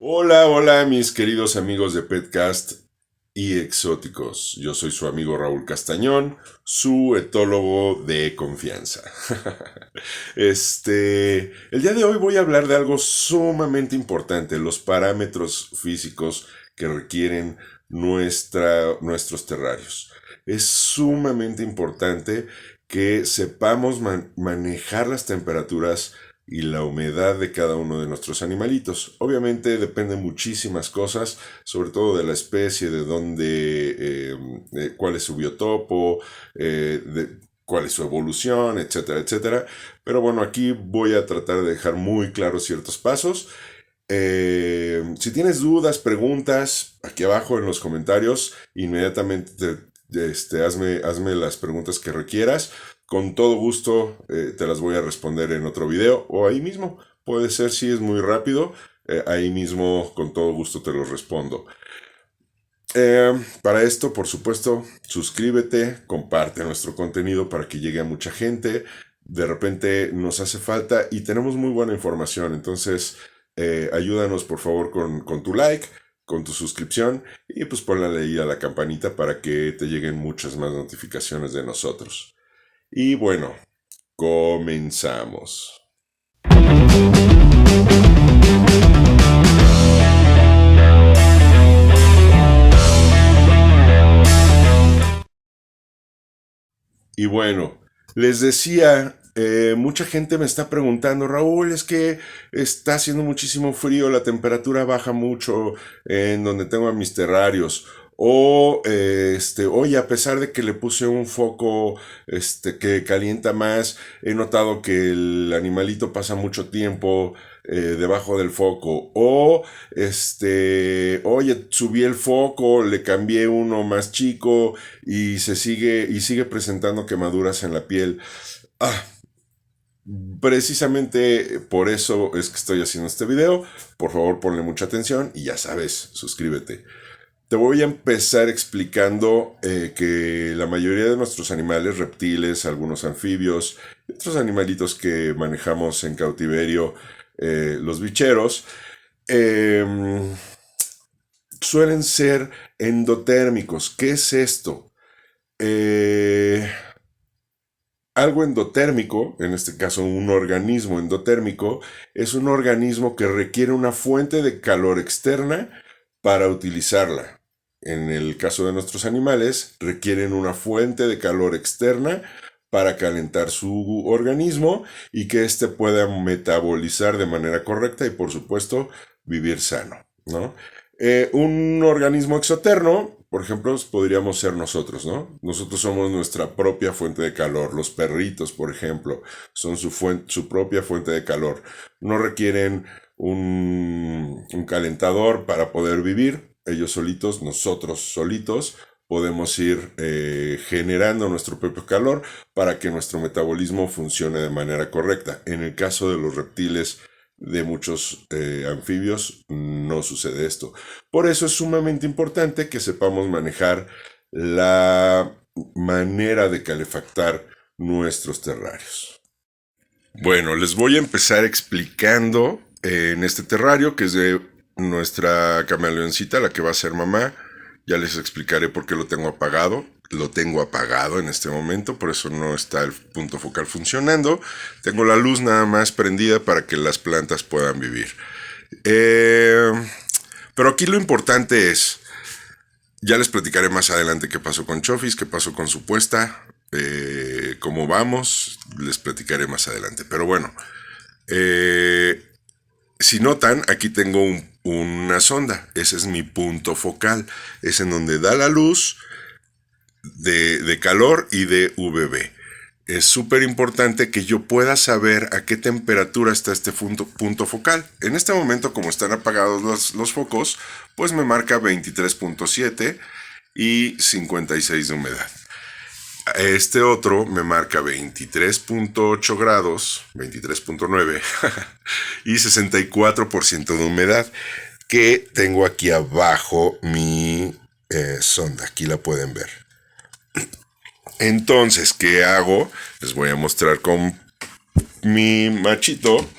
Hola, hola mis queridos amigos de Petcast y exóticos. Yo soy su amigo Raúl Castañón, su etólogo de confianza. El día de hoy voy a hablar de algo sumamente importante, los parámetros físicos que requieren nuestros terrarios. Es sumamente importante que sepamos manejar las temperaturas y la humedad de cada uno de nuestros animalitos. Obviamente depende muchísimas cosas, sobre todo de la especie, de dónde, cuál es su biotopo, cuál es su evolución, etcétera, etcétera. Pero bueno, aquí voy a tratar de dejar muy claros ciertos pasos. Si tienes dudas, preguntas, aquí abajo en los comentarios, inmediatamente hazme las preguntas que requieras. Con todo gusto te las voy a responder en otro video o ahí mismo. Puede ser si es muy rápido, ahí mismo con todo gusto te lo respondo. Para esto, por supuesto, suscríbete, comparte nuestro contenido para que llegue a mucha gente. De repente nos hace falta y tenemos muy buena información. Entonces, ayúdanos por favor con tu like, con tu suscripción y pues ponle ahí a la campanita para que te lleguen muchas más notificaciones de nosotros. Y bueno, comenzamos. Y bueno, les decía, mucha gente me está preguntando, Raúl, es que está haciendo muchísimo frío, la temperatura baja mucho en donde tengo a mis terrarios. O, oye, a pesar de que le puse un foco, que calienta más, he notado que el animalito pasa mucho tiempo debajo del foco. O, oye, subí el foco, le cambié uno más chico y sigue presentando quemaduras en la piel. Ah, precisamente por eso es que estoy haciendo este video. Por favor, ponle mucha atención y ya sabes, suscríbete. Te voy a empezar explicando que la mayoría de nuestros animales, reptiles, algunos anfibios y otros animalitos que manejamos en cautiverio, los bicheros, eh, suelen ser endotérmicos. ¿Qué es esto? Eh, Algo endotérmico, en este caso un organismo endotérmico, es un organismo que requiere una fuente de calor externa para utilizarla. En el caso de nuestros animales, requieren una fuente de calor externa para calentar su organismo y que éste pueda metabolizar de manera correcta y, por supuesto, vivir sano, ¿no? Un organismo exoterno, por ejemplo, podríamos ser nosotros, ¿no? Nosotros somos nuestra propia fuente de calor. Los perritos, por ejemplo, son su propia fuente de calor. No requieren un calentador para poder vivir. Ellos solitos, nosotros solitos, podemos ir generando nuestro propio calor para que nuestro metabolismo funcione de manera correcta. En el caso de los reptiles, de muchos anfibios, no sucede esto. Por eso es sumamente importante que sepamos manejar la manera de calefactar nuestros terrarios. Bueno, les voy a empezar explicando en este terrario que es de nuestra camaleoncita, la que va a ser mamá. Ya les explicaré por qué lo tengo apagado. Lo tengo apagado en este momento, por eso no está el punto focal funcionando. Tengo la luz nada más prendida para que las plantas puedan vivir. Eh, pero aquí lo importante es, ya les platicaré más adelante qué pasó con Chofis, qué pasó con su puesta, cómo vamos, les platicaré más adelante. Pero bueno, si notan, aquí tengo una sonda, ese es mi punto focal, es en donde da la luz de calor y de UVB. Es súper importante que yo pueda saber a qué temperatura está este punto focal. En este momento, como están apagados los focos, pues me marca 23.7 y 56 de humedad. Este otro me marca 23.8 grados, 23.9 y 64% de humedad, que tengo aquí abajo mi sonda. Aquí la pueden ver. Entonces, ¿qué hago? Les voy a mostrar con mi machito.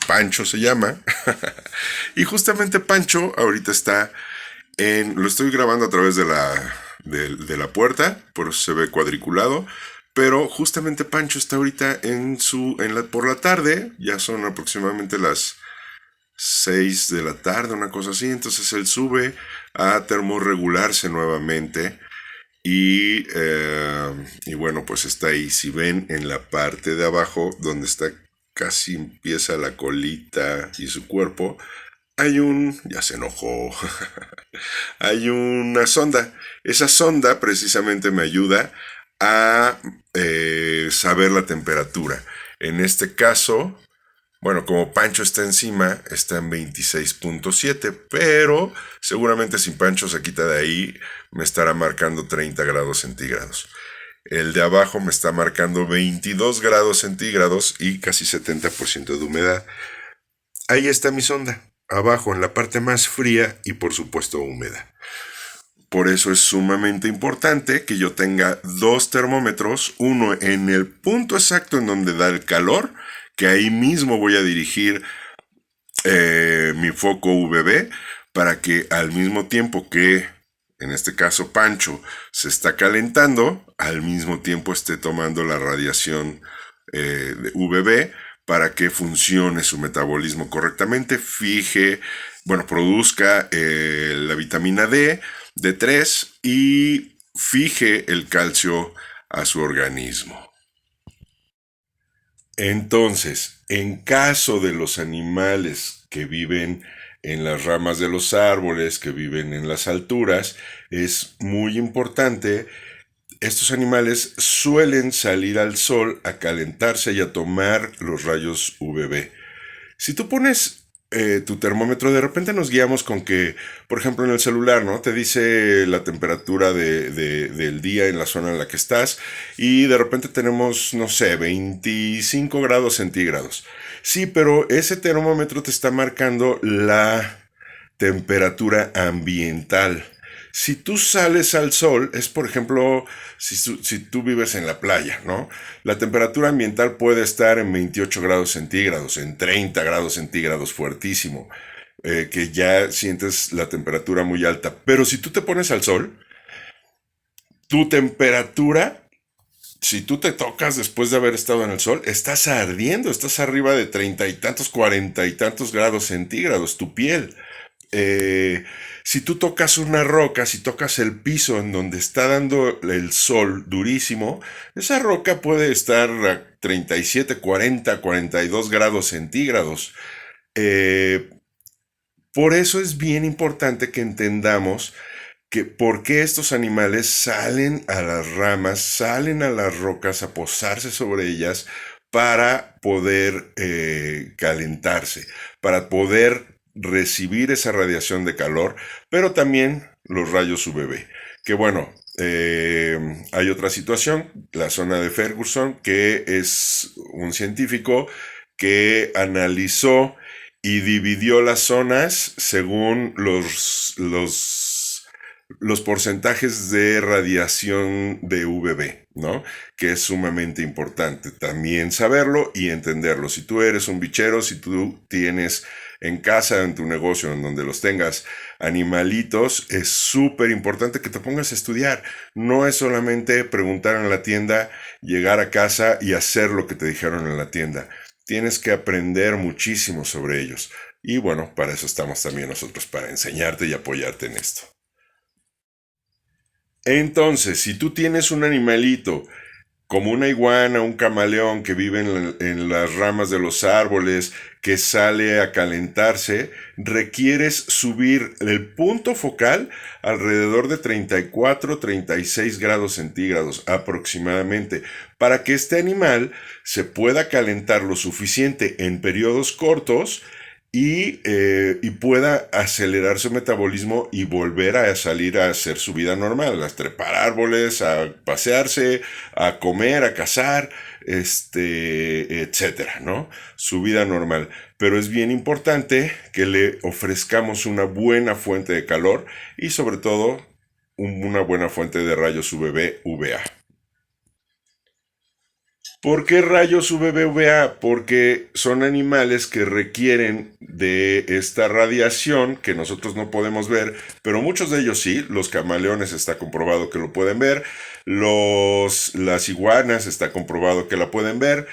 Pancho se llama. Y justamente Pancho ahorita está lo estoy grabando a través de la puerta, por eso se ve cuadriculado. Pero justamente Pancho está ahorita por la tarde, ya son aproximadamente las 6 de la tarde, una cosa así. Entonces él sube a termorregularse nuevamente. Y bueno, pues está ahí. Si ven en la parte de abajo, donde está casi empieza la colita y su cuerpo, ya se enojó, hay una sonda. Esa sonda precisamente me ayuda a saber la temperatura. En este caso, bueno, como Pancho está encima, está en 26.7, pero seguramente si Pancho se quita de ahí, me estará marcando 30 grados centígrados. El de abajo me está marcando 22 grados centígrados y casi 70% de humedad. Ahí está mi sonda, abajo en la parte más fría y por supuesto húmeda. Por eso es sumamente importante que yo tenga dos termómetros, uno en el punto exacto en donde da el calor, que ahí mismo voy a dirigir mi foco UVB para que al mismo tiempo que, en este caso Pancho, se está calentando, al mismo tiempo esté tomando la radiación de UVB para que funcione su metabolismo correctamente, produzca la vitamina D3 y fije el calcio a su organismo. Entonces, en caso de los animales que viven en las ramas de los árboles, que viven en las alturas, es muy importante. Estos animales suelen salir al sol a calentarse y a tomar los rayos UVB. Si tú pones tu termómetro, de repente nos guiamos con que, por ejemplo, en el celular, ¿no? Te dice la temperatura del día en la zona en la que estás y de repente tenemos, no sé, 25 grados centígrados. Sí, pero ese termómetro te está marcando la temperatura ambiental. Si tú sales al sol, es por ejemplo, si tú vives en la playa, ¿no? La temperatura ambiental puede estar en 28 grados centígrados, en 30 grados centígrados, fuertísimo, que ya sientes la temperatura muy alta. Pero si tú te pones al sol, tu temperatura, si tú te tocas después de haber estado en el sol, estás ardiendo, estás arriba de 30 y tantos, 40 y tantos grados centígrados, tu piel. Si tú tocas una roca, si tocas el piso en donde está dando el sol durísimo, esa roca puede estar a 37, 40, 42 grados centígrados. Por eso es bien importante que entendamos que por qué estos animales salen a las ramas, salen a las rocas a posarse sobre ellas para poder calentarse, para poder recibir esa radiación de calor, pero también los rayos UVB. Que bueno, hay otra situación, la zona de Ferguson, que es un científico que analizó y dividió las zonas según los porcentajes de radiación de UVB, ¿no? Que es sumamente importante también saberlo y entenderlo. Si tú eres un bichero, si tú tienes en casa, en tu negocio, en donde los tengas animalitos, es súper importante que te pongas a estudiar. No es solamente preguntar en la tienda, llegar a casa y hacer lo que te dijeron en la tienda. Tienes que aprender muchísimo sobre ellos. Y bueno, para eso estamos también nosotros, para enseñarte y apoyarte en esto. Entonces, si tú tienes un animalito como una iguana, un camaleón que vive en las ramas de los árboles, que sale a calentarse, requieres subir el punto focal alrededor de 34, 36 grados centígrados aproximadamente, para que este animal se pueda calentar lo suficiente en periodos cortos y pueda acelerar su metabolismo y volver a salir a hacer su vida normal, a trepar árboles, a pasearse, a comer, a cazar, etcétera, ¿no? Su vida normal. Pero es bien importante que le ofrezcamos una buena fuente de calor y sobre todo una buena fuente de rayos UVB, UVA. ¿Por qué rayos UVB-UVA? Porque son animales que requieren de esta radiación que nosotros no podemos ver, pero muchos de ellos sí. Los camaleones está comprobado que lo pueden ver, las iguanas está comprobado que la pueden ver.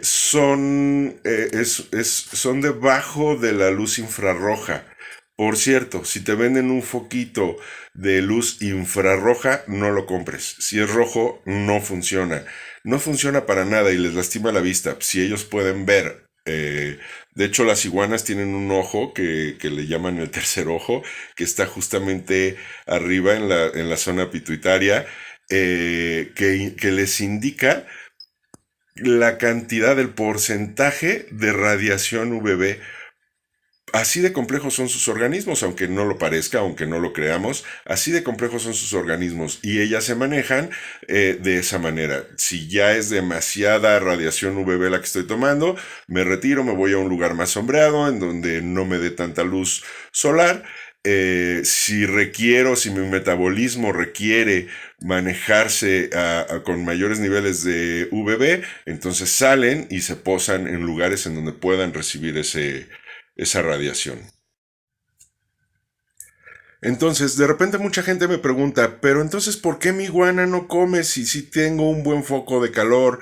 Son debajo de la luz infrarroja. Por cierto, si te venden un foquito de luz infrarroja, no lo compres. Si es rojo, no funciona. No funciona para nada y les lastima la vista. Si ellos pueden ver, de hecho las iguanas tienen un ojo que le llaman el tercer ojo, que está justamente arriba en la zona pituitaria, que les indica la cantidad, del porcentaje de radiación UVB. Así de complejos son sus organismos, aunque no lo parezca, aunque no lo creamos, así de complejos son sus organismos y ellas se manejan de esa manera. Si ya es demasiada radiación UVB la que estoy tomando, me retiro, me voy a un lugar más sombreado en donde no me dé tanta luz solar. Si mi metabolismo requiere manejarse con mayores niveles de UVB, entonces salen y se posan en lugares en donde puedan recibir esa radiación. Entonces, de repente mucha gente me pregunta, pero entonces, ¿por qué mi iguana no come si sí tengo un buen foco de calor?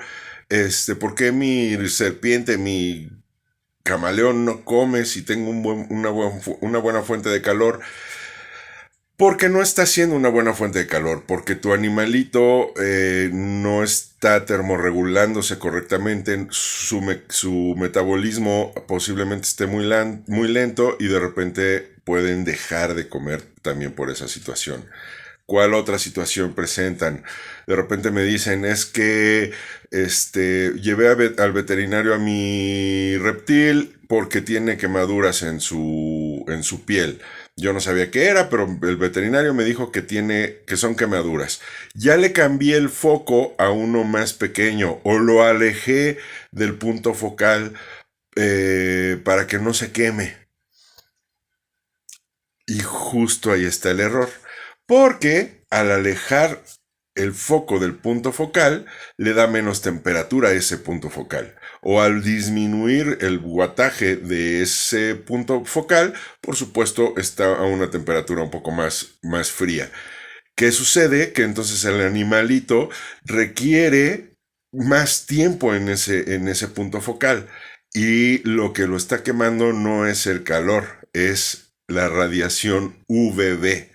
¿Por qué mi serpiente, mi camaleón no come si tengo una buena fuente de calor? Porque no está siendo una buena fuente de calor, porque tu animalito no está termorregulándose correctamente, su metabolismo posiblemente esté muy lento y de repente pueden dejar de comer también por esa situación. ¿Cuál otra situación presentan? De repente me dicen, es que llevé al veterinario a mi reptil porque tiene quemaduras en su piel. Yo no sabía qué era, pero el veterinario me dijo que son quemaduras. Ya le cambié el foco a uno más pequeño o lo alejé del punto focal para que no se queme. Y justo ahí está el error. Porque al alejar el foco del punto focal, le da menos temperatura a ese punto focal. O al disminuir el guataje de ese punto focal, por supuesto, está a una temperatura un poco más fría. ¿Qué sucede? Que entonces el animalito requiere más tiempo en ese punto focal. Y lo que lo está quemando no es el calor, es la radiación UVB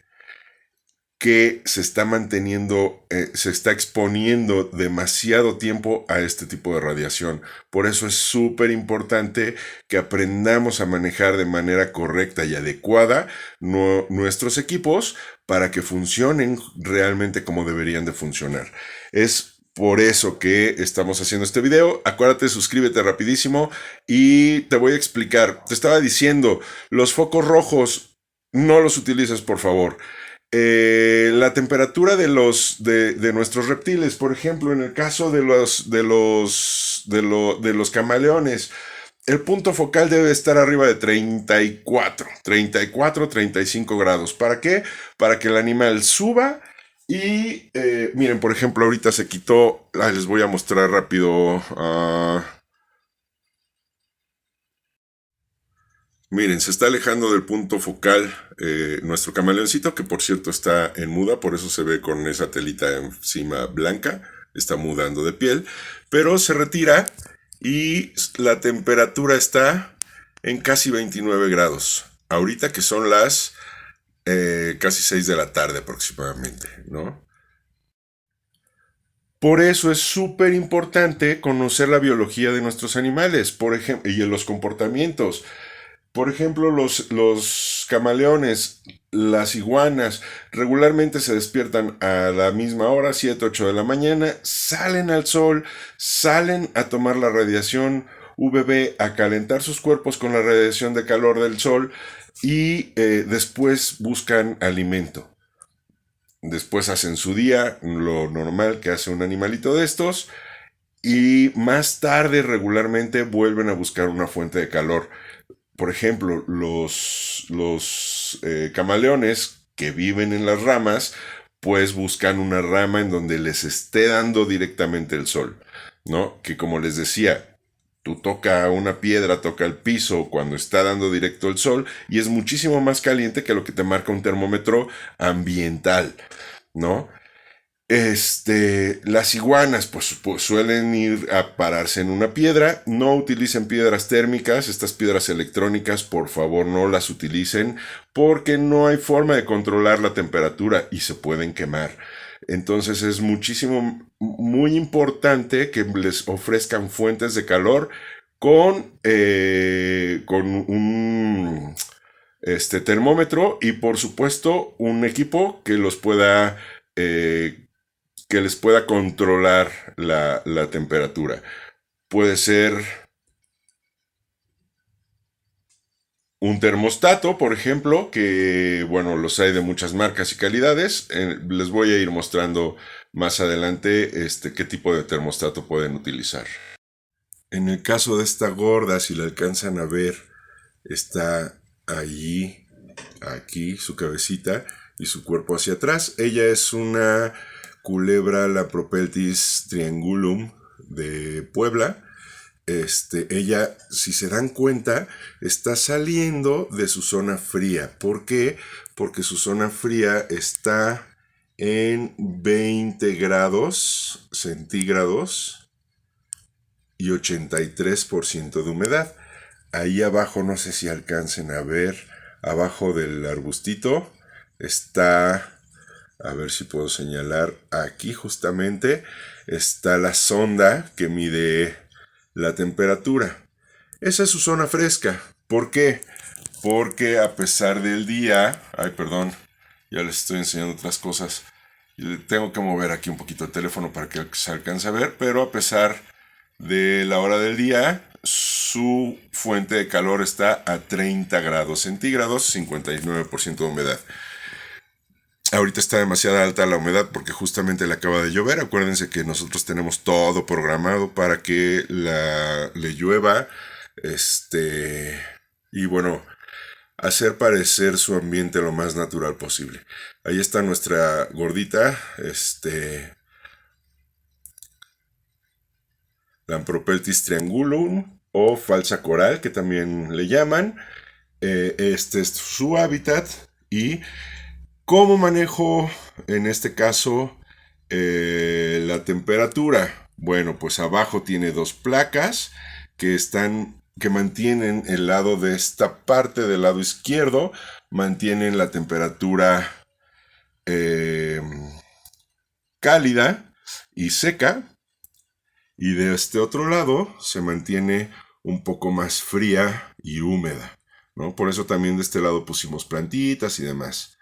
que se está manteniendo, se está exponiendo demasiado tiempo a este tipo de radiación. Por eso es súper importante que aprendamos a manejar de manera correcta y adecuada nuestros equipos para que funcionen realmente como deberían de funcionar. Es por eso que estamos haciendo este video. Acuérdate, suscríbete rapidísimo y te voy a explicar. Te estaba diciendo, los focos rojos no los utilices, por favor. La temperatura de nuestros reptiles, por ejemplo, en el caso de los camaleones, el punto focal debe estar arriba de 35 grados. ¿Para qué? Para que el animal suba y miren, por ejemplo, ahorita se quitó, les voy a mostrar rápido. Miren, se está alejando del punto focal nuestro camaleoncito, que por cierto está en muda, por eso se ve con esa telita encima blanca, está mudando de piel, pero se retira y la temperatura está en casi 29 grados. Ahorita que son las casi 6 de la tarde aproximadamente, ¿no? Por eso es súper importante conocer la biología de nuestros animales, por ejemplo, y los comportamientos. Por ejemplo, los camaleones, las iguanas, regularmente se despiertan a la misma hora, 7, 8 de la mañana, salen al sol, salen a tomar la radiación UVB, a calentar sus cuerpos con la radiación de calor del sol y después buscan alimento. Después hacen su día, lo normal que hace un animalito de estos, y más tarde regularmente vuelven a buscar una fuente de calor. Por ejemplo, los camaleones que viven en las ramas, pues buscan una rama en donde les esté dando directamente el sol. ¿no? Que como les decía, tú toca una piedra, toca el piso cuando está dando directo el sol y es muchísimo más caliente que lo que te marca un termómetro ambiental, ¿no? Las iguanas pues suelen ir a pararse en una piedra. No utilicen piedras térmicas. Estas piedras electrónicas, por favor, no las utilicen porque no hay forma de controlar la temperatura y se pueden quemar. Entonces es muy importante que les ofrezcan fuentes de calor con un termómetro y por supuesto un equipo eh, que les pueda controlar la temperatura. Puede ser un termostato, por ejemplo, que, bueno, los hay de muchas marcas y calidades. Les voy a ir mostrando más adelante qué tipo de termostato pueden utilizar. En el caso de esta gorda, si la alcanzan a ver, está allí, aquí, su cabecita y su cuerpo hacia atrás. Ella es una culebra, la Propeltis triangulum de Puebla. Ella, si se dan cuenta, está saliendo de su zona fría. ¿Por qué? Porque su zona fría está en 20 grados centígrados y 83% de humedad. Ahí abajo, no sé si alcancen a ver, abajo del arbustito está, a ver si puedo señalar, aquí justamente está la sonda que mide la temperatura. Esa es su zona fresca. ¿Por qué? Porque a pesar del día, ay, perdón, ya les estoy enseñando otras cosas. Tengo que mover aquí un poquito el teléfono para que se alcance a ver, pero a pesar de la hora del día, su fuente de calor está a 30 grados centígrados, 59% de humedad. Ahorita está demasiado alta la humedad porque justamente le acaba de llover. Acuérdense que nosotros tenemos todo programado para que le llueva. Y bueno, hacer parecer su ambiente lo más natural posible. Ahí está nuestra gordita, Lampropeltis triangulum o falsa coral, que también le llaman. Este es su hábitat. ¿Y cómo manejo en este caso la temperatura? Bueno, pues abajo tiene dos placas que mantienen el lado de esta parte del lado izquierdo, mantienen la temperatura eh, cálida y seca, y de este otro lado se mantiene un poco más fría y húmeda, ¿no? Por eso también de este lado pusimos plantitas y demás.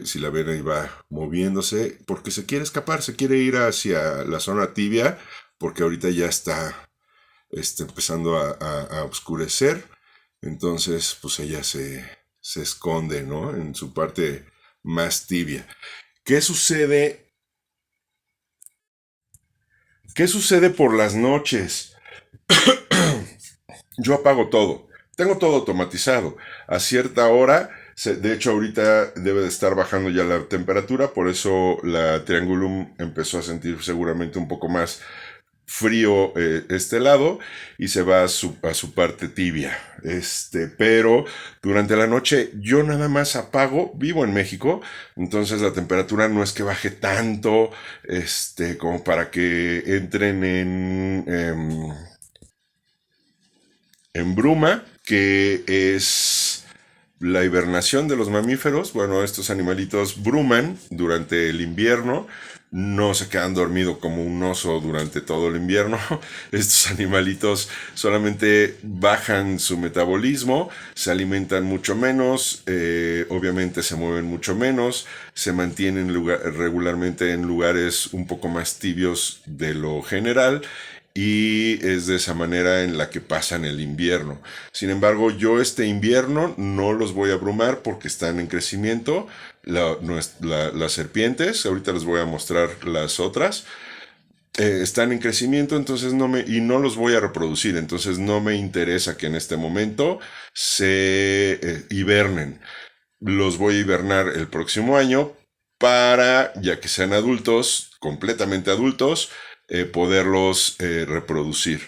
Si la ven ahí va moviéndose, porque se quiere escapar, se quiere ir hacia la zona tibia, porque ahorita ya está empezando a oscurecer. Entonces, pues ella se esconde, ¿no? En su parte más tibia. ¿Qué sucede? ¿Qué sucede por las noches? Yo apago todo. Tengo todo automatizado. A cierta hora, de hecho ahorita debe de estar bajando ya la temperatura, por eso la Triangulum empezó a sentir seguramente un poco más frío este lado y se va a su parte tibia. Pero durante la noche yo nada más apago, vivo en México, entonces la temperatura no es que baje tanto, como para que entren en bruma, que es la hibernación de los mamíferos. Bueno, estos animalitos bruman durante el invierno, no se quedan dormidos como un oso durante todo el invierno. Estos animalitos solamente bajan su metabolismo, se alimentan mucho menos, obviamente se mueven mucho menos, se mantienen regularmente en lugares un poco más tibios de lo general, y es de esa manera en la que pasan el invierno. Sin embargo, yo este invierno no los voy a abrumar porque están en crecimiento. Las serpientes, ahorita les voy a mostrar las otras, están en crecimiento, entonces y no los voy a reproducir, entonces no me interesa que en este momento se hibernen. Los voy a hibernar el próximo año para, ya que sean adultos, completamente adultos, poderlos reproducir.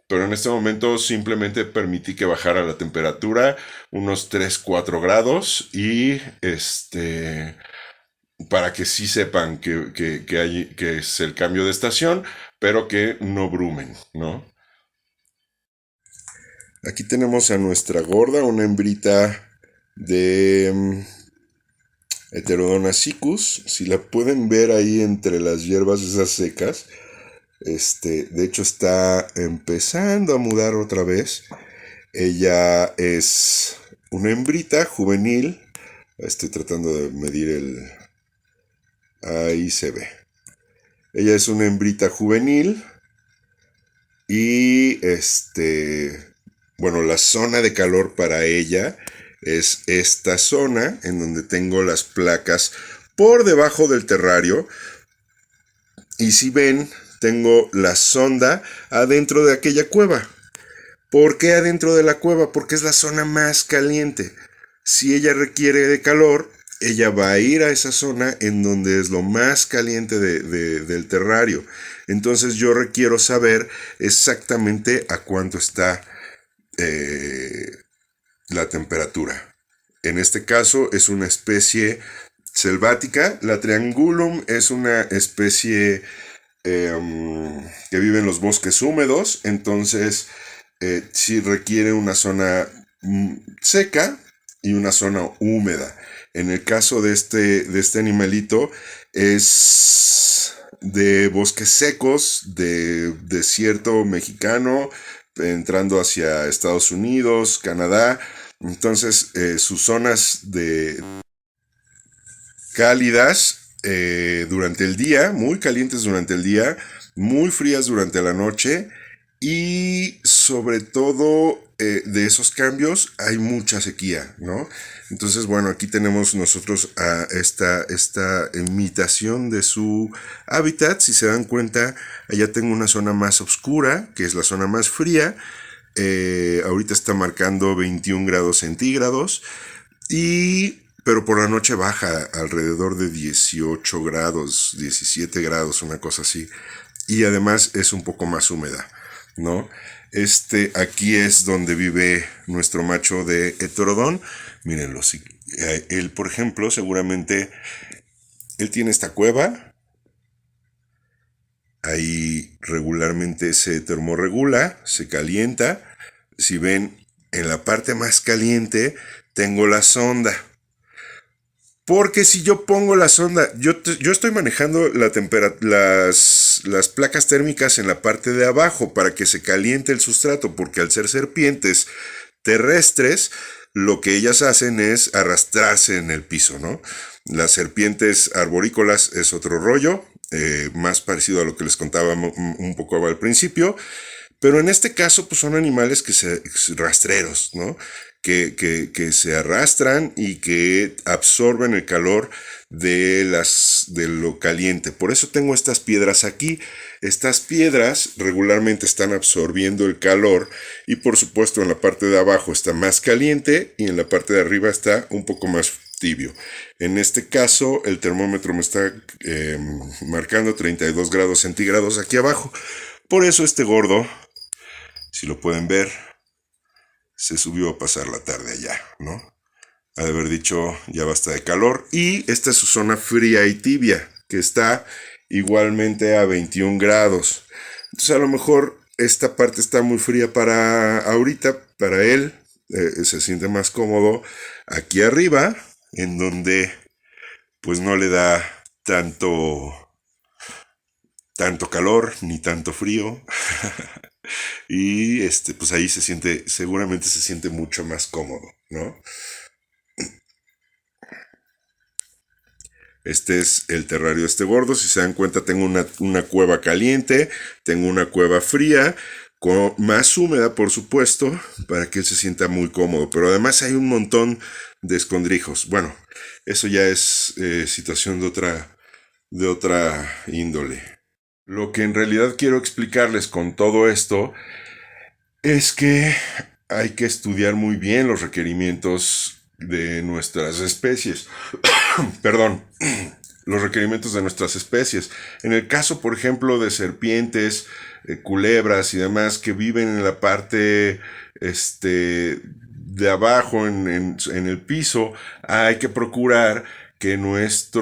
Pero en este momento simplemente permití que bajara la temperatura unos 3-4 grados y para que sí sepan que es el cambio de estación, pero que no brumen, ¿no? Aquí tenemos a nuestra gorda, una hembrita de Heterodon siccus. Si la pueden ver ahí entre las hierbas esas secas, de hecho está empezando a mudar otra vez. Ella es una hembrita juvenil. Estoy tratando de medir el... Ahí se ve. Ella es una hembrita juvenil. Y bueno, la zona de calor para ella es esta zona en donde tengo las placas por debajo del terrario. Y si ven, tengo la sonda adentro de aquella cueva. ¿Por qué adentro de la cueva? Porque es la zona más caliente. Si ella requiere de calor, ella va a ir a esa zona en donde es lo más caliente del terrario. Entonces yo requiero saber exactamente a cuánto está la temperatura. En este caso es una especie selvática. La Triangulum es una especie que vive en los bosques húmedos. Entonces sí requiere una zona seca y una zona húmeda. En el caso de este animalito es de bosques secos, de desierto mexicano, entrando hacia Estados Unidos, Canadá. Entonces sus zonas de cálidas durante el día, muy calientes durante el día, muy frías durante la noche. Y sobre todo de esos cambios hay mucha sequía, ¿no? Entonces, bueno, aquí tenemos nosotros a esta imitación de su hábitat. Si se dan cuenta, allá tengo una zona más oscura, que es la zona más fría. Ahorita está marcando 21 grados centígrados. Pero por la noche baja alrededor de 18 grados, 17 grados, una cosa así. Y además es un poco más húmeda, ¿no? Aquí es donde vive nuestro macho de Heterodon. Mírenlo, él, por ejemplo, seguramente, él tiene esta cueva. Ahí regularmente se termorregula, se calienta. Si ven, en la parte más caliente tengo la sonda. Porque si yo pongo la sonda, yo estoy manejando las placas térmicas en la parte de abajo para que se caliente el sustrato, porque al ser serpientes terrestres, lo que ellas hacen es arrastrarse en el piso, ¿no? Las serpientes arborícolas es otro rollo, más parecido a lo que les contaba un poco al principio. Pero en este caso, pues son animales rastreros, ¿no? Que se arrastran y que absorben el calor de lo caliente. Por eso tengo estas piedras aquí. Estas piedras regularmente están absorbiendo el calor y por supuesto en la parte de abajo está más caliente y en la parte de arriba está un poco más tibio. En este caso el termómetro me está marcando 32 grados centígrados aquí abajo. Por eso este gordo, si lo pueden ver, se subió a pasar la tarde allá, ¿no? Ha de haber dicho, ya basta de calor. Y esta es su zona fría y tibia, que está igualmente a 21 grados. Entonces a lo mejor esta parte está muy fría para ahorita, para él. Se siente más cómodo aquí arriba, en donde pues no le da tanto calor ni tanto frío. Y pues ahí seguramente se siente mucho más cómodo, ¿no? Este es el terrario de este gordo. Si se dan cuenta, tengo una cueva caliente, tengo una cueva fría, más húmeda, por supuesto, para que él se sienta muy cómodo. Pero además hay un montón de escondrijos. Bueno, eso ya es situación de otra índole. Lo que en realidad quiero explicarles con todo esto es que hay que estudiar muy bien los requerimientos de nuestras especies. Perdón, los requerimientos de nuestras especies. En el caso, por ejemplo, de serpientes, culebras y demás que viven en la parte de abajo, en el piso, hay que procurar que nuestra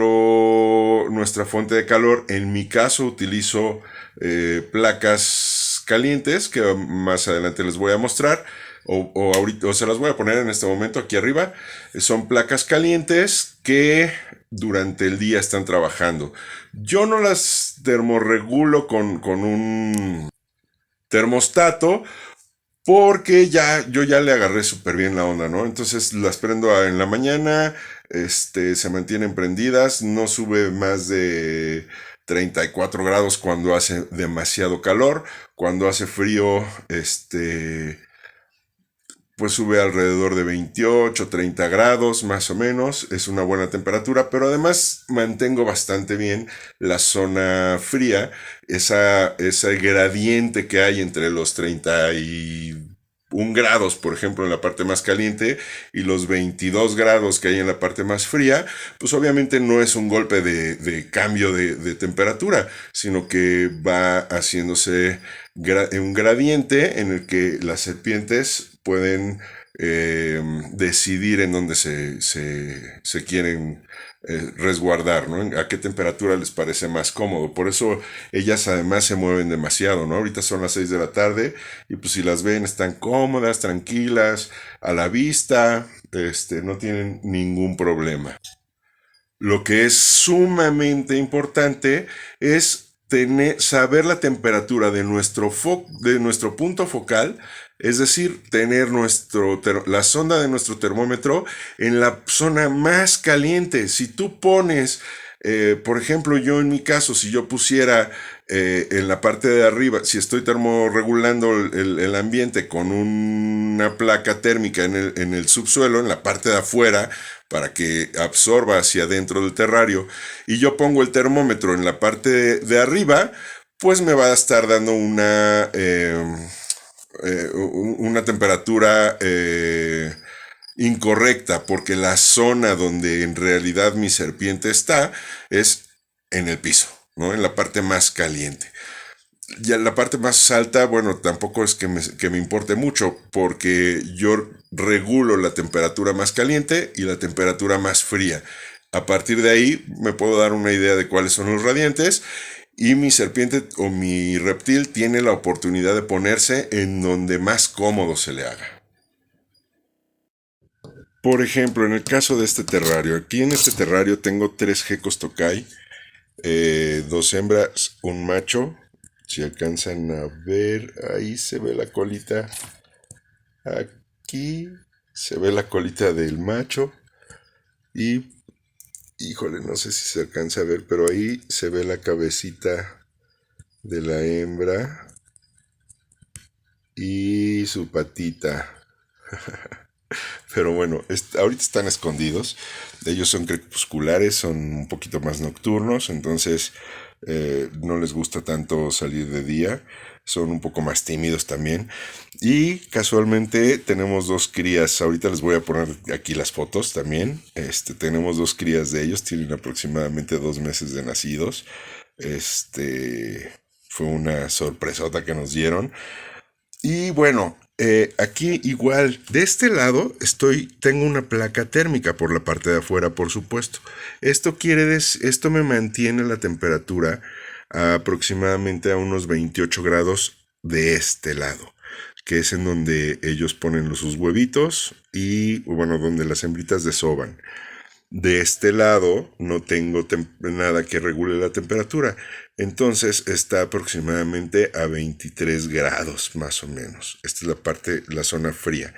fuente de calor, en mi caso utilizo placas calientes que más adelante les voy a mostrar, ahorita, o se las voy a poner en este momento aquí arriba. Son placas calientes que durante el día están trabajando. Yo no las termorregulo con un termostato porque yo ya le agarré súper bien la onda, ¿no? Entonces las prendo en la mañana, se mantienen prendidas, no sube más de 34 grados cuando hace demasiado calor, cuando hace frío, pues sube alrededor de 28, 30 grados más o menos, es una buena temperatura, pero además mantengo bastante bien la zona fría, ese gradiente que hay entre los 31 grados, por ejemplo, en la parte más caliente y los 22 grados que hay en la parte más fría, pues obviamente no es un golpe de cambio de temperatura, sino que va haciéndose un gradiente en el que las serpientes pueden decidir en dónde se quieren resguardar, ¿no? A qué temperatura les parece más cómodo. Por eso ellas además se mueven demasiado, ¿no? Ahorita son las 6 de la tarde y pues si las ven están cómodas, tranquilas, a la vista, no tienen ningún problema. Lo que es sumamente importante es saber la temperatura de nuestro punto focal, es decir, tener la sonda de nuestro termómetro en la zona más caliente. Si tú pones, por ejemplo, yo en mi caso, si yo pusiera en la parte de arriba, si estoy termorregulando el ambiente con una placa térmica en el subsuelo, en la parte de afuera, para que absorba hacia adentro del terrario, y yo pongo el termómetro en la parte de arriba, pues me va a estar dando una temperatura incorrecta, porque la zona donde en realidad mi serpiente está es en el piso, ¿no? En la parte más caliente. Ya la parte más alta, bueno, tampoco es que me importe mucho, porque yo regulo la temperatura más caliente y la temperatura más fría. A partir de ahí me puedo dar una idea de cuáles son los radiantes y mi serpiente o mi reptil tiene la oportunidad de ponerse en donde más cómodo se le haga. Por ejemplo, en el caso de este terrario, aquí en este terrario tengo 3 gecos tokai, 2 hembras, un macho. Si alcanzan a ver, ahí se ve la colita. Aquí se ve la colita del macho. Y, híjole, no sé si se alcanza a ver, pero ahí se ve la cabecita de la hembra y su patita. Pero bueno, ahorita están escondidos. Ellos son crepusculares, son un poquito más nocturnos, entonces no les gusta tanto salir de día. Son un poco más tímidos también. Y casualmente tenemos 2 crías. Ahorita les voy a poner aquí las fotos también. Tenemos 2 crías de ellos. Tienen aproximadamente 2 meses de nacidos. Fue una sorpresota que nos dieron. Y bueno, aquí igual, de este lado tengo una placa térmica por la parte de afuera, por supuesto. Esto me mantiene la temperatura aproximadamente a unos 28 grados de este lado, que es en donde ellos ponen sus huevitos y, bueno, donde las hembritas desovan. De este lado no tengo nada que regule la temperatura. Entonces está aproximadamente a 23 grados más o menos. Esta es la zona fría.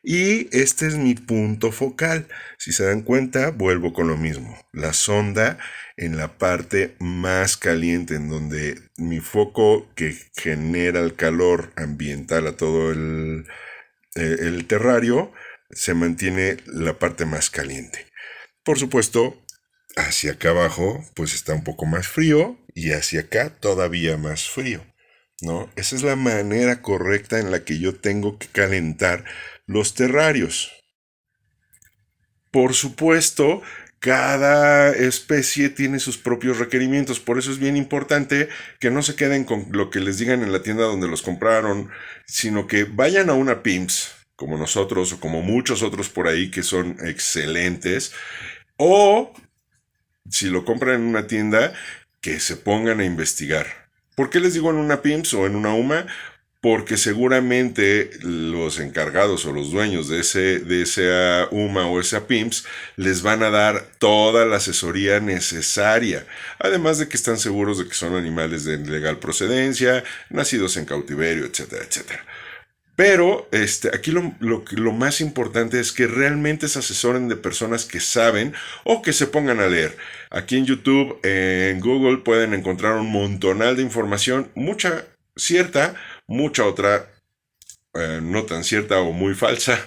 Y este es mi punto focal. Si se dan cuenta, vuelvo con lo mismo. La sonda en la parte más caliente, en donde mi foco que genera el calor ambiental a todo el terrario, se mantiene la parte más caliente. Por supuesto, hacia acá abajo pues está un poco más frío y hacia acá todavía más frío, ¿no? Esa es la manera correcta en la que yo tengo que calentar los terrarios. Por supuesto, cada especie tiene sus propios requerimientos, por eso es bien importante que no se queden con lo que les digan en la tienda donde los compraron, sino que vayan a una PIMS, como nosotros o como muchos otros por ahí que son excelentes, o si lo compran en una tienda, que se pongan a investigar. ¿Por qué les digo en una PIMS o en una UMA? Porque seguramente los encargados o los dueños de esa UMA o esa PIMS les van a dar toda la asesoría necesaria, además de que están seguros de que son animales de legal procedencia, nacidos en cautiverio, etcétera, etcétera. Pero aquí lo más importante es que realmente se asesoren de personas que saben o que se pongan a leer. Aquí en YouTube, en Google pueden encontrar un montonal de información, mucha cierta, mucha otra no tan cierta o muy falsa,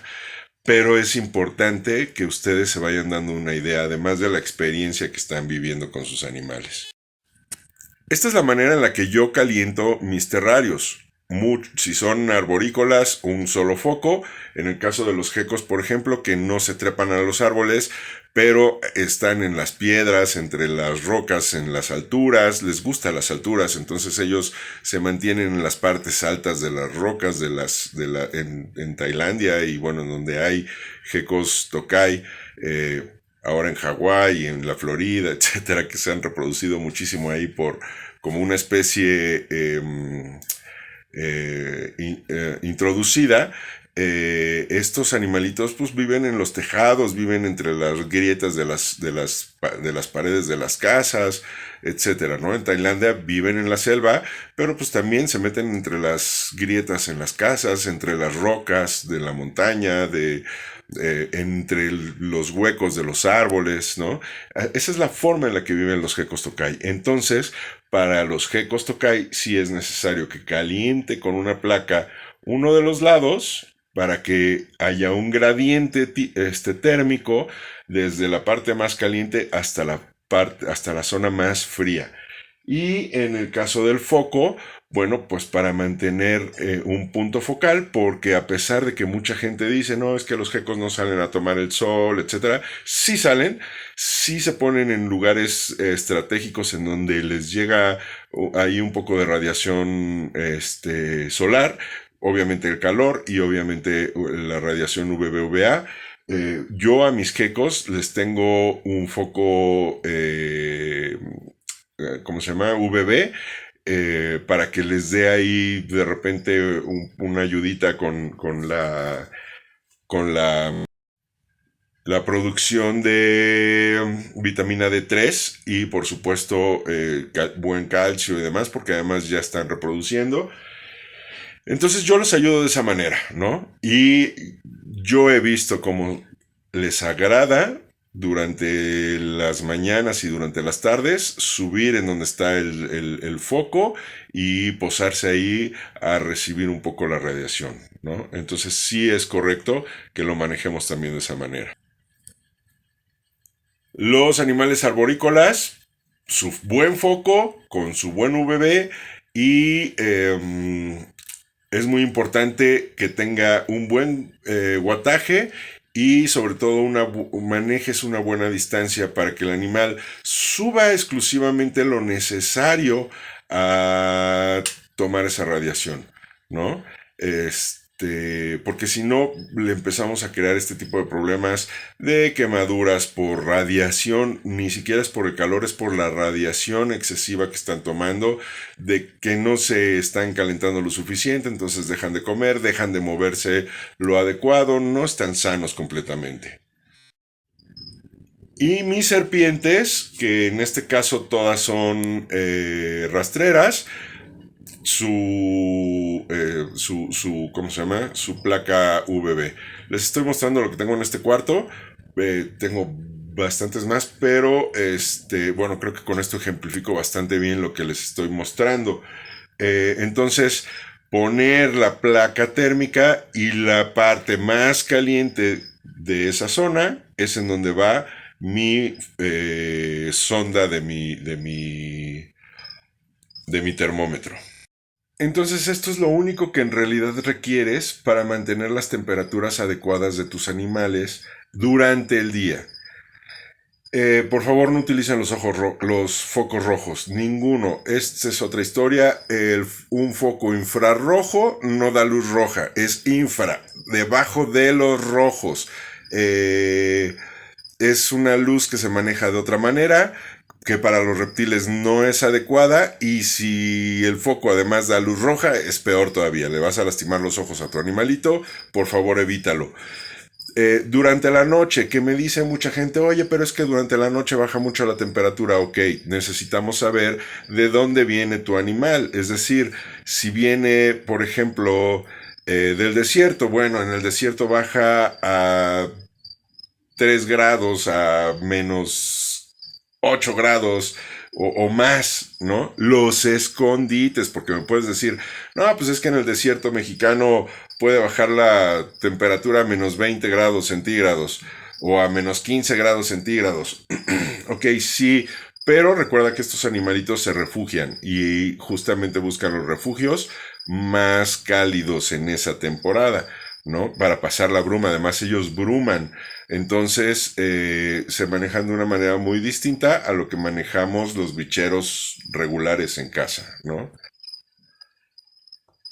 pero es importante que ustedes se vayan dando una idea, además de la experiencia que están viviendo con sus animales. Esta es la manera en la que yo caliento mis terrarios. Si son arborícolas, un solo foco. En el caso de los gecos, por ejemplo, que no se trepan a los árboles, pero están en las piedras, entre las rocas, en las alturas, les gustan las alturas, entonces ellos se mantienen en las partes altas de las rocas en Tailandia y bueno, en donde hay gecos tokai, ahora en Hawái, en la Florida, etcétera, que se han reproducido muchísimo ahí como una especie introducida. Estos animalitos pues viven en los tejados, viven entre las grietas de las paredes de las casas, etcétera, ¿no? En Tailandia viven en la selva, pero pues también se meten entre las grietas en las casas, entre las rocas de la montaña, entre los huecos de los árboles, ¿no? Esa es la forma en la que viven los gecos tokai. Entonces, para los gecos tokai sí es necesario que caliente con una placa uno de los lados para que haya un gradiente térmico desde la parte más caliente hasta la zona más fría. Y en el caso del foco, bueno, pues para mantener un punto focal, porque a pesar de que mucha gente dice, no, es que los gecos no salen a tomar el sol, etcétera, sí salen, sí se ponen en lugares estratégicos en donde les llega ahí un poco de radiación solar, obviamente el calor y obviamente la radiación UVB-UVA. Yo a mis gecos les tengo un foco ¿cómo se llama? VB, para que les dé ahí de repente una ayudita con la producción de vitamina D3 y por supuesto buen calcio y demás, porque además ya están reproduciendo. Entonces yo los ayudo de esa manera, ¿no? Y yo he visto cómo les agrada durante las mañanas y durante las tardes subir en donde está el foco y posarse ahí a recibir un poco la radiación, ¿no? Entonces sí es correcto que lo manejemos también de esa manera. Los animales arborícolas, su buen foco con su buen UVB y es muy importante que tenga un buen guataje y sobre todo manejes una buena distancia para que el animal suba exclusivamente lo necesario a tomar esa radiación, ¿no? Porque si no le empezamos a crear este tipo de problemas de quemaduras por radiación, ni siquiera es por el calor, es por la radiación excesiva que están tomando, de que no se están calentando lo suficiente, entonces dejan de comer, dejan de moverse lo adecuado, no están sanos completamente. Y mis serpientes, que en este caso todas son rastreras, ¿cómo se llama? Su placa VB. Les estoy mostrando lo que tengo en este cuarto. Tengo bastantes más, pero bueno, creo que con esto ejemplifico bastante bien lo que les estoy mostrando. Entonces, poner la placa térmica y la parte más caliente de esa zona es en donde va mi sonda de mi termómetro. Entonces esto es lo único que en realidad requieres para mantener las temperaturas adecuadas de tus animales durante el día. Por favor, no utilicen los focos rojos. Ninguno. Esta es otra historia. Un foco infrarrojo no da luz roja. Es infra. Debajo de los rojos. Es una luz que se maneja de otra manera, que para los reptiles no es adecuada, y si el foco además da luz roja, es peor todavía. Le vas a lastimar los ojos a tu animalito. Por favor, evítalo. Durante la noche, que me dice mucha gente, oye, pero es que durante la noche baja mucho la temperatura. Ok, necesitamos saber de dónde viene tu animal. Es decir, si viene, por ejemplo, del desierto, bueno, en el desierto baja a 3 grados, a menos 8 grados o más, ¿no? Los escondites, porque me puedes decir, no, pues es que en el desierto mexicano puede bajar la temperatura a menos 20 grados centígrados o a menos 15 grados centígrados. Ok, sí, pero recuerda que estos animalitos se refugian y justamente buscan los refugios más cálidos en esa temporada, ¿no? Para pasar la bruma. Además, ellos bruman. Entonces, se manejan de una manera muy distinta a lo que manejamos los bicheros regulares en casa, ¿no?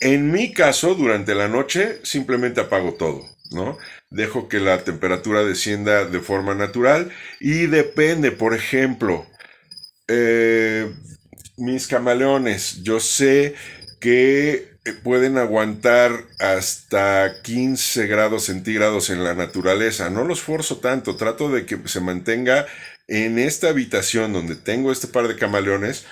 En mi caso, durante la noche, simplemente apago todo, ¿no? Dejo que la temperatura descienda de forma natural y depende, por ejemplo, eh, mis camaleones, yo sé que pueden aguantar hasta 15 grados centígrados en la naturaleza. No los forzo tanto, trato de que se mantenga en esta habitación donde tengo este par de camaleones,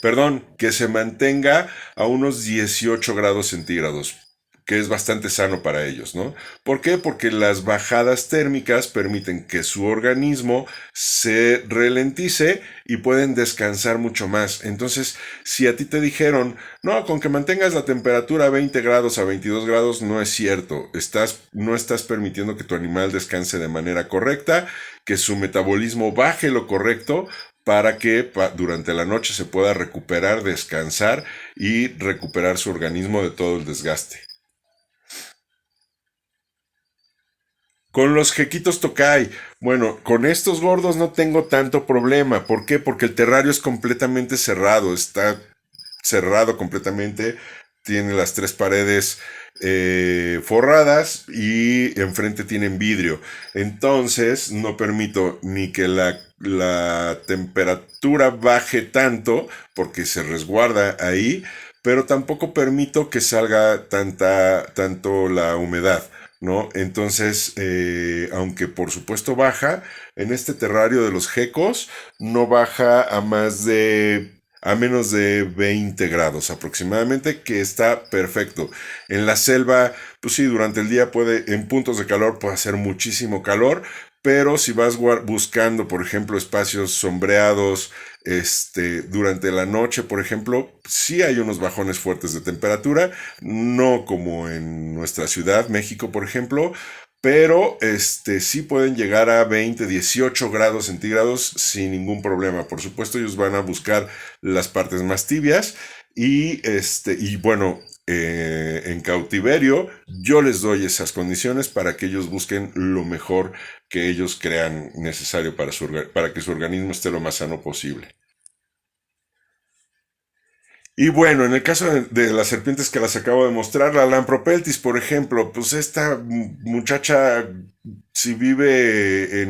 perdón, que se mantenga a unos 18 grados centígrados, que es bastante sano para ellos, ¿no? ¿Por qué? Porque las bajadas térmicas permiten que su organismo se ralentice y pueden descansar mucho más. Entonces, si a ti te dijeron, no, con que mantengas la temperatura a 20 grados, a 22 grados, no es cierto. No estás permitiendo que tu animal descanse de manera correcta, que su metabolismo baje lo correcto, para que durante la noche se pueda recuperar, descansar y recuperar su organismo de todo el desgaste. Con los jequitos Tokai, bueno, con estos gordos no tengo tanto problema. ¿Por qué? Porque el terrario es completamente cerrado, está cerrado completamente, tiene las 3 paredes forradas y enfrente tienen vidrio. Entonces no permito ni que la temperatura baje tanto, porque se resguarda ahí, pero tampoco permito que salga tanto la humedad, ¿no? Entonces, aunque por supuesto baja, en este terrario de los gecos no baja a menos de 20 grados aproximadamente, que está perfecto. En la selva, pues sí, durante el día en puntos de calor puede hacer muchísimo calor, pero si vas buscando, por ejemplo, espacios sombreados, durante la noche, por ejemplo, sí hay unos bajones fuertes de temperatura, no como en nuestra ciudad, México, por ejemplo, pero sí pueden llegar a 20, 18 grados centígrados sin ningún problema. Por supuesto, ellos van a buscar las partes más tibias y bueno, en cautiverio yo les doy esas condiciones para que ellos busquen lo mejor que ellos crean necesario para que su organismo esté lo más sano posible. Y bueno, en el caso de las serpientes que las acabo de mostrar, la Lampropeltis, por ejemplo, pues esta muchacha, si vive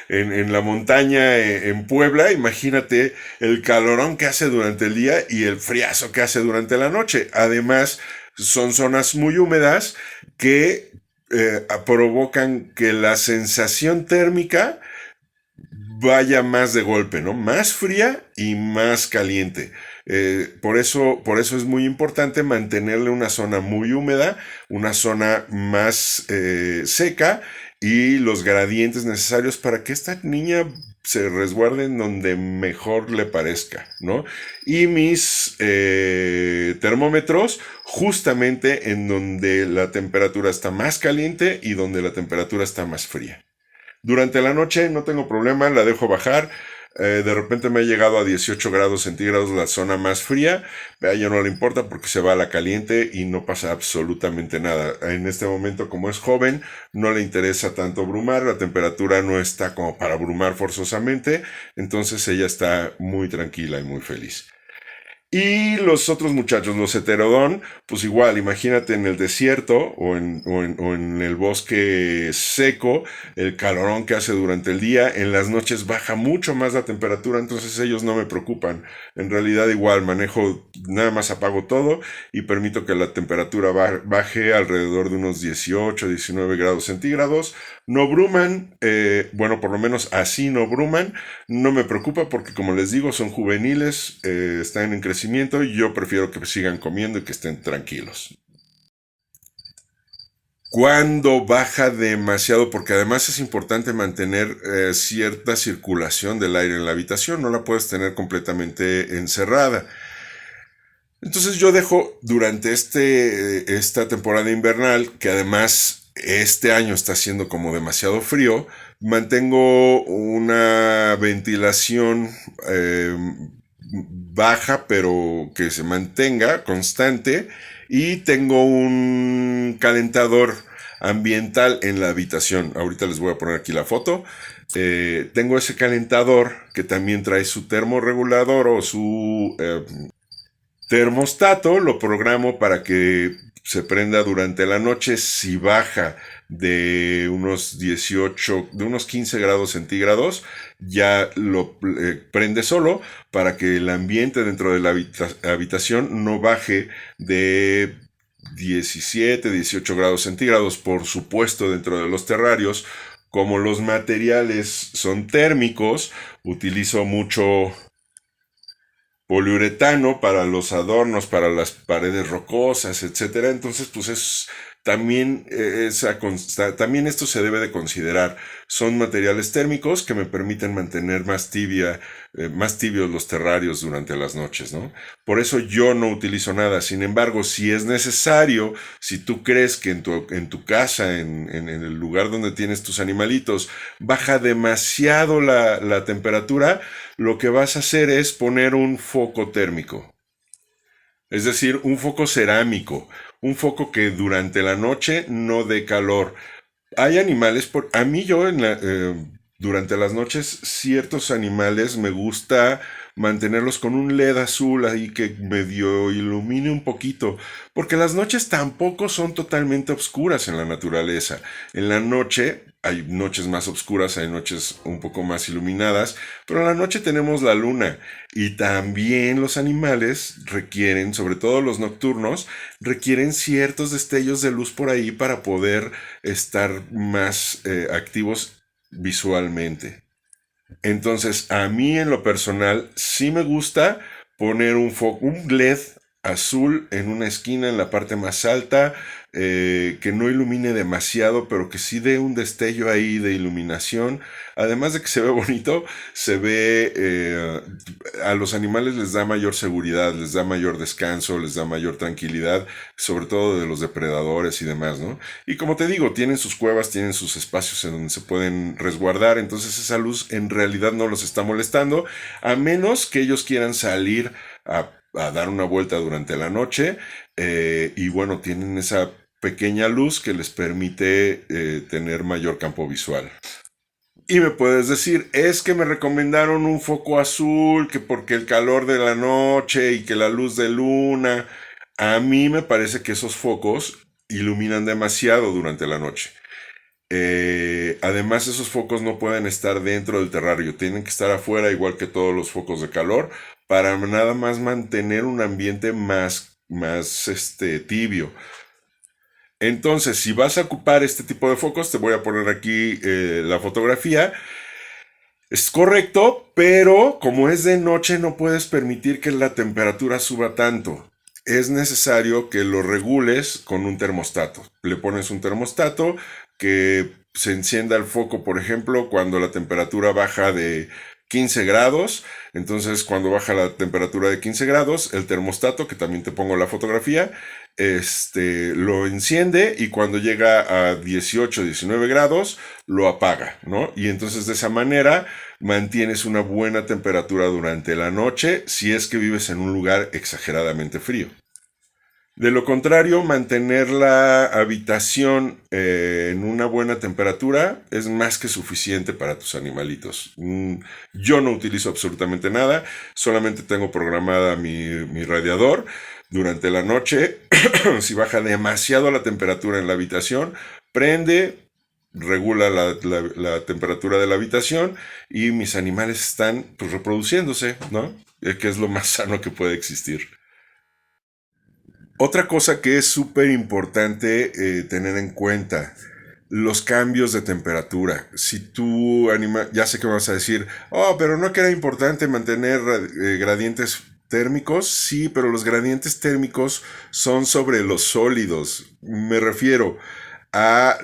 en la montaña, en Puebla, imagínate el calorón que hace durante el día y el friazo que hace durante la noche. Además, son zonas muy húmedas que provocan que la sensación térmica vaya más de golpe, ¿no? Más fría y más caliente. Por eso es muy importante mantenerle una zona muy húmeda, una zona más seca y los gradientes necesarios para que esta niña se resguarde en donde mejor le parezca, ¿no? Y mis termómetros justamente en donde la temperatura está más caliente y donde la temperatura está más fría. Durante la noche no tengo problema, la dejo bajar. De repente me ha llegado a 18 grados centígrados la zona más fría. A ella no le importa porque se va a la caliente y no pasa absolutamente nada. En este momento, como es joven, no le interesa tanto brumar. La temperatura no está como para brumar forzosamente. Entonces ella está muy tranquila y muy feliz. Y los otros muchachos, los heterodón, pues igual, imagínate en el desierto o en el bosque seco, el calorón que hace durante el día, en las noches baja mucho más la temperatura, entonces ellos no me preocupan. En realidad igual, manejo, nada más apago todo y permito que la temperatura baje alrededor de unos 18, 19 grados centígrados. No bruman, bueno, por lo menos así no bruman. No me preocupa porque, como les digo, son juveniles, están en crecimiento y yo prefiero que sigan comiendo y que estén tranquilos. Cuando baja demasiado, porque además es importante mantener cierta circulación del aire en la habitación, no la puedes tener completamente encerrada. Entonces yo dejo durante esta temporada invernal, que además este año está siendo como demasiado frío, mantengo una ventilación baja, pero que se mantenga constante, y tengo un calentador ambiental en la habitación. Ahorita les voy a poner aquí la foto. Tengo ese calentador que también trae su termorregulador o su termostato, lo programo para que se prenda durante la noche. Si baja de unos 18, de unos 15 grados centígrados, ya lo prende solo para que el ambiente dentro de la habitación no baje de 17, 18 grados centígrados. Por supuesto, dentro de los terrarios, como los materiales son térmicos, utilizo mucho poliuretano para los adornos, para las paredes rocosas, etcétera. Entonces, pues es también también esto se debe de considerar. Son materiales térmicos que me permiten mantener más tibios los terrarios durante las noches, ¿no? Por eso yo no utilizo nada. Sin embargo, si es necesario, si tú crees que en tu casa, en el lugar donde tienes tus animalitos, baja demasiado la temperatura, lo que vas a hacer es poner un foco térmico. Es decir, un foco cerámico, un foco que durante la noche no dé calor. Hay animales, a mí yo durante las noches, ciertos animales me gusta mantenerlos con un LED azul ahí que medio ilumine un poquito, porque las noches tampoco son totalmente oscuras en la naturaleza. En la noche hay noches más oscuras, hay noches un poco más iluminadas, pero en la noche tenemos la luna y también los animales requieren, sobre todo los nocturnos, requieren ciertos destellos de luz por ahí para poder estar más activos visualmente. Entonces, a mí en lo personal sí me gusta poner un LED azul en una esquina en la parte más alta, que no ilumine demasiado, pero que sí dé un destello ahí de iluminación. Además de que se ve bonito, se ve, a los animales les da mayor seguridad, les da mayor descanso, les da mayor tranquilidad, sobre todo de los depredadores y demás, ¿no? Y como te digo, tienen sus cuevas, tienen sus espacios en donde se pueden resguardar, entonces esa luz en realidad no los está molestando, a menos que ellos quieran salir a dar una vuelta durante la noche, y bueno, tienen esa pequeña luz que les permite tener mayor campo visual. Y me puedes decir, es que me recomendaron un foco azul, que porque el calor de la noche y que la luz de luna. A mí me parece que esos focos iluminan demasiado durante la noche. Además, esos focos no pueden estar dentro del terrario, tienen que estar afuera, igual que todos los focos de calor, para nada más mantener un ambiente más tibio. Entonces, si vas a ocupar este tipo de focos, te voy a poner aquí la fotografía. Es correcto, pero como es de noche no puedes permitir que la temperatura suba tanto. Es necesario que lo regules con un termostato. Le pones un termostato que se encienda el foco, por ejemplo, cuando la temperatura baja de 15 grados. Entonces, cuando baja la temperatura de 15 grados, el termostato, que también te pongo la fotografía, lo enciende y cuando llega a 18, 19 grados, lo apaga, ¿no? Y entonces de esa manera mantienes una buena temperatura durante la noche si es que vives en un lugar exageradamente frío. De lo contrario, mantener la habitación en una buena temperatura es más que suficiente para tus animalitos. Yo no utilizo absolutamente nada, solamente tengo programada mi radiador durante la noche. Si baja demasiado la temperatura en la habitación, prende, regula la temperatura de la habitación y mis animales están pues, reproduciéndose, ¿no? Que es lo más sano que puede existir. Otra cosa que es súper importante tener en cuenta, los cambios de temperatura. Si tú ya sé que me vas a decir, oh, pero no que era importante mantener gradientes térmicos. Sí, pero los gradientes térmicos son sobre los sólidos. Me refiero a,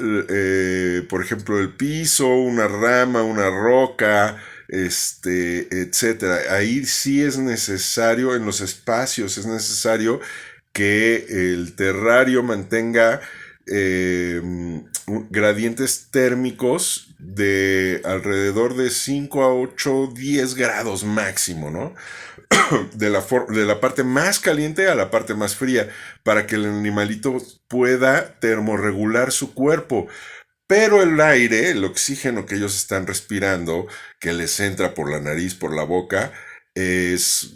por ejemplo, el piso, una rama, una roca, etcétera. Ahí sí es necesario, en los espacios es necesario que el terrario mantenga eh, gradientes térmicos de alrededor de 5 a 8, 10 grados máximo, ¿no? De la parte más caliente a la parte más fría, para que el animalito pueda termorregular su cuerpo. Pero el aire, el oxígeno que ellos están respirando, que les entra por la nariz, por la boca, es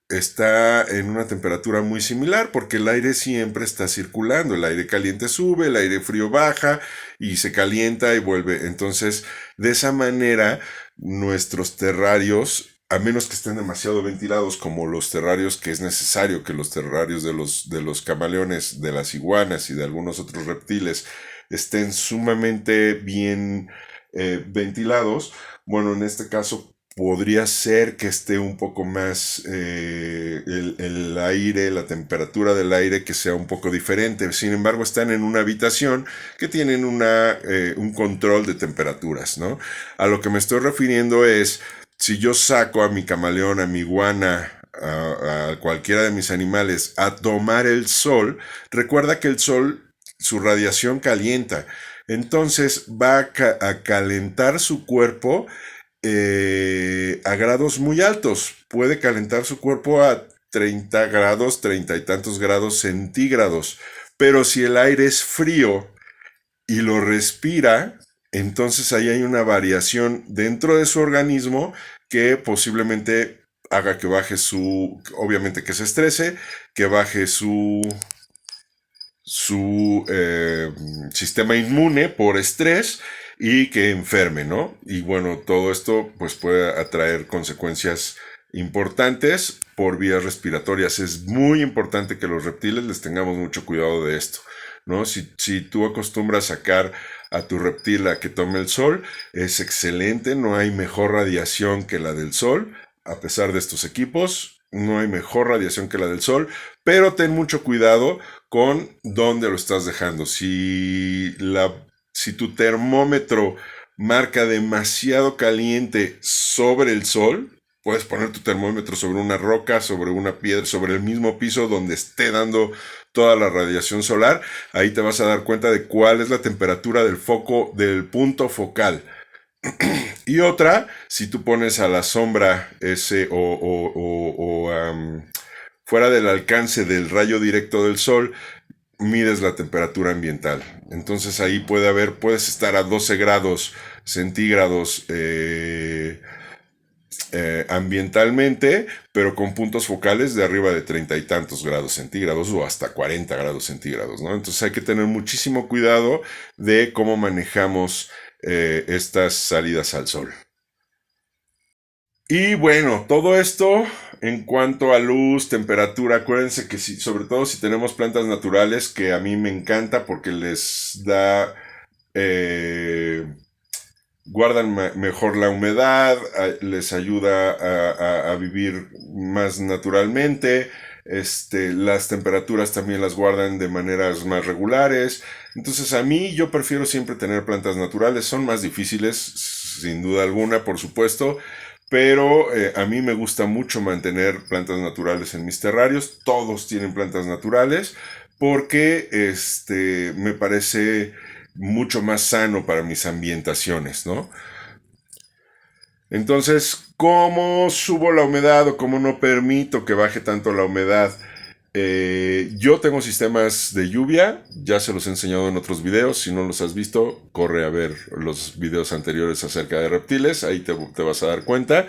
está en una temperatura muy similar porque el aire siempre está circulando, el aire caliente sube, el aire frío baja y se calienta y vuelve. Entonces, de esa manera, nuestros terrarios, a menos que estén demasiado ventilados como los terrarios que es necesario que los terrarios de los camaleones, de las iguanas y de algunos otros reptiles estén sumamente bien ventilados, bueno, en este caso podría ser que esté un poco más el aire, la temperatura del aire que sea un poco diferente. Sin embargo, están en una habitación que tienen un control de temperaturas, ¿no? A lo que me estoy refiriendo es, si yo saco a mi camaleón, a mi iguana, a cualquiera de mis animales a tomar el sol, recuerda que el sol, su radiación calienta. Entonces va a calentar su cuerpo a grados muy altos. Puede calentar su cuerpo a 30 grados, 30 y tantos grados centígrados. Pero si el aire es frío y lo respira, entonces ahí hay una variación dentro de su organismo que posiblemente haga que baje obviamente que se estrese, que baje su sistema inmune por estrés y que enferme, ¿no? Y bueno, todo esto pues puede atraer consecuencias importantes por vías respiratorias. Es muy importante que los reptiles les tengamos mucho cuidado de esto, ¿no? Si tú acostumbras a sacar a tu reptil a que tome el sol, es excelente, no hay mejor radiación que la del sol, a pesar de estos equipos, no hay mejor radiación que la del sol, pero ten mucho cuidado con dónde lo estás dejando. Si tu termómetro marca demasiado caliente sobre el sol, puedes poner tu termómetro sobre una roca, sobre una piedra, sobre el mismo piso donde esté dando toda la radiación solar. Ahí te vas a dar cuenta de cuál es la temperatura del foco, del punto focal. Y otra, si tú pones a la sombra ese fuera del alcance del rayo directo del sol, mides la temperatura ambiental. Entonces ahí puedes estar a 12 grados centígrados ambientalmente, pero con puntos focales de arriba de 30 y tantos grados centígrados o hasta 40 grados centígrados, ¿no? Entonces hay que tener muchísimo cuidado de cómo manejamos estas salidas al sol. Y bueno, todo esto en cuanto a luz, temperatura, acuérdense que sobre todo si tenemos plantas naturales, que a mí me encanta porque les da, eh, guardan mejor la humedad, les ayuda a vivir más naturalmente, las temperaturas también las guardan de maneras más regulares. Entonces a mí yo prefiero siempre tener plantas naturales, son más difíciles, sin duda alguna, por supuesto, pero a mí me gusta mucho mantener plantas naturales en mis terrarios. Todos tienen plantas naturales, porque me parece mucho más sano para mis ambientaciones, ¿no? Entonces, ¿cómo subo la humedad o cómo no permito que baje tanto la humedad? Yo tengo sistemas de lluvia, ya se los he enseñado en otros videos. Si no los has visto, corre a ver los videos anteriores acerca de reptiles, ahí te vas a dar cuenta.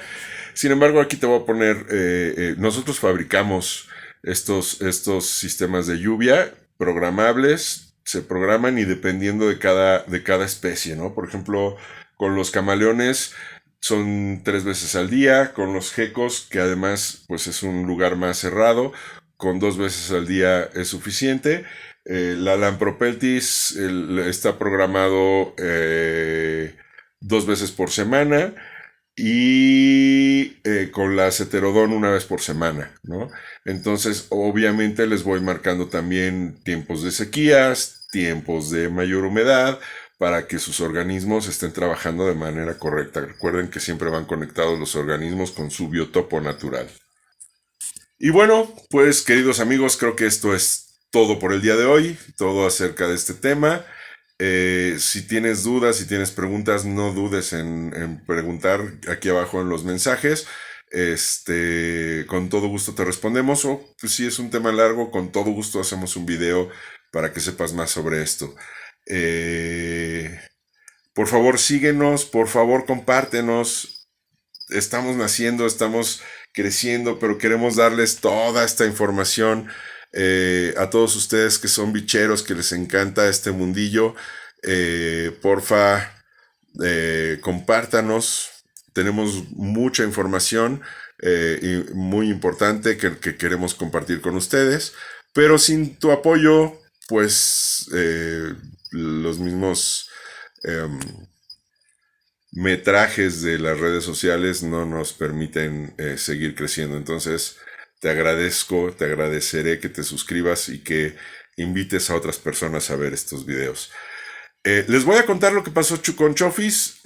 Sin embargo, aquí te voy a poner, nosotros fabricamos estos sistemas de lluvia programables, se programan y dependiendo de cada especie, ¿no? Por ejemplo, con los camaleones son 3 veces al día, con los gecos, que además pues es un lugar más cerrado, con 2 veces al día es suficiente. La Lampropeltis está programado 2 veces por semana y con la Ceterodon 1 vez por semana, ¿no? Entonces, obviamente les voy marcando también tiempos de sequías, tiempos de mayor humedad, para que sus organismos estén trabajando de manera correcta. Recuerden que siempre van conectados los organismos con su biotopo natural. Y bueno, pues queridos amigos, creo que esto es todo por el día de hoy, todo acerca de este tema. Si tienes dudas, si tienes preguntas, no dudes en preguntar aquí abajo en los mensajes. Con todo gusto te respondemos, o pues, si es un tema largo, con todo gusto hacemos un video para que sepas más sobre esto. Por favor, síguenos, por favor, compártenos. Estamos naciendo, estamos creciendo, pero queremos darles toda esta información a todos ustedes que son bicheros, que les encanta este mundillo. Porfa, compártanos. Tenemos mucha información y muy importante que queremos compartir con ustedes, pero sin tu apoyo, pues los mismos um, metrajes de las redes sociales no nos permiten seguir creciendo. Entonces, te agradezco, te agradeceré que te suscribas y que invites a otras personas a ver estos videos. Les voy a contar lo que pasó con Chofis.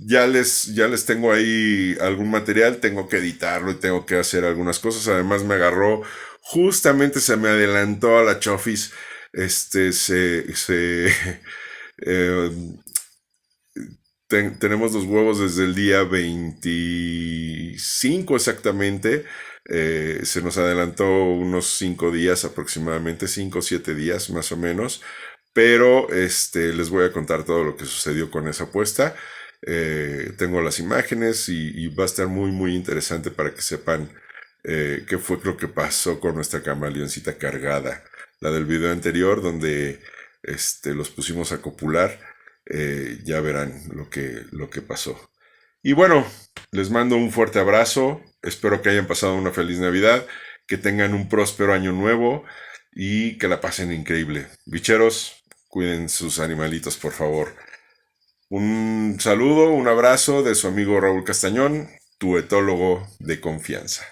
Ya les tengo ahí algún material. Tengo que editarlo y tengo que hacer algunas cosas. Además me agarró, justamente se me adelantó a la Chofis. Eh, tenemos los huevos desde el día 25 exactamente. Se nos adelantó unos 5 días aproximadamente, 5 o 7 días más o menos. Pero les voy a contar todo lo que sucedió con esa apuesta. Tengo las imágenes y va a estar muy muy interesante para que sepan qué fue lo que pasó con nuestra camaleoncita cargada. La del video anterior donde los pusimos a copular. Ya verán lo que pasó. Y bueno, les mando un fuerte abrazo. Espero que hayan pasado una feliz Navidad, que tengan un próspero año nuevo y que la pasen increíble. Bicheros, cuiden sus animalitos, por favor. Un saludo, un abrazo de su amigo Raúl Castañón, tu etólogo de confianza.